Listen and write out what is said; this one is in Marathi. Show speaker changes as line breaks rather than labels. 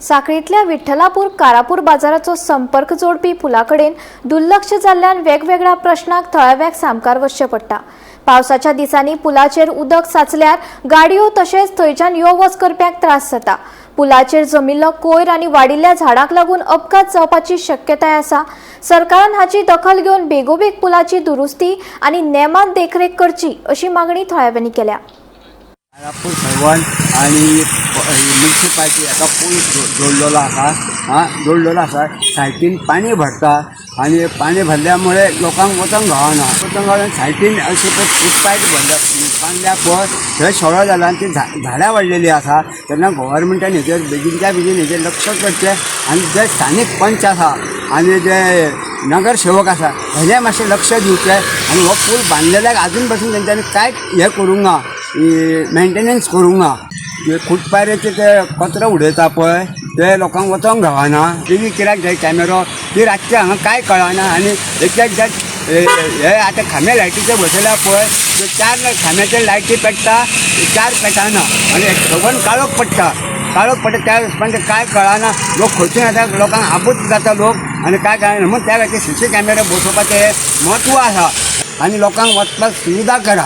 साखळीतल्या विठ्ठलापूर कारापूर बाजाराचो संपर्क जोडपी पुलाकडेन दुर्लक्ष जाल्ल्यान वेगवेगळ्या प्रश्नांक थळाव्याक सामकार वचचें पडटा। पावसाच्या दिसांनी पुलाचेर उदक साचल्यार गाडयो तशेंच थंयच्यान यो वच करप्यांक त्रास जाता। पुलाचेर जमिल्लो कोयर आनी वाडिल्ल्या झाडांक लागून अपघात जावपाची शक्यताय आसा। सरकारान हाची दखल घेवन बेगोबेग पुलाची दुरुस्ती आनी नेमान देखरेख करची अशी मागणी थळाव्यांनी केल्या।
कारापूर सर्वन आणि म्युनिसिपालिटी हाका पूल जोडलेलो आसा। सायटीन पाणी भरता आणि पाणी भरल्यामुळे लोकांक वचूंक गावना। सायटीन अशी फुटपाथ बांदल्या पळय थंय सडो जाला आनी ती झाडां वाडलेली आसा। तेन्ना गव्हर्मेंटान हेचेर बेगीनच्या बेगीन हेचेर लक्ष करचें आनी जे स्थानीक पंच आसा आनी जे नगरसेवक आसा हेजे मातशें लक्ष दिवचें आनी हो पूल बांदलेल्याक आजून पासून तेंच्यांनी कांयच हें करूंक ना, मेंटेनन्स करूंक ना। फुटपाथेचे ते कचरो उडयता पळय ते लोकांक वचोंक गावना। टीव्ही कित्याक जाय कॅमेरो ती रातचे हांगा कांय कळना आनी एक हे आतां खांबे लायटीचे बसयल्या पळय ते 4 खांब्याचे लायटी पेट्टा 4 पेटाना आनी सगळ्यान काळोख पडटा त्या पण काय कळना। लोक खंयसून येता, लोकांक आबूज जाता लोक आनी काय कळना। म्हणून त्या खातीर CC कॅमेरा बसोवपाचें म्हत्व आसा आनी लोकांक वचपाक सुविधा करा।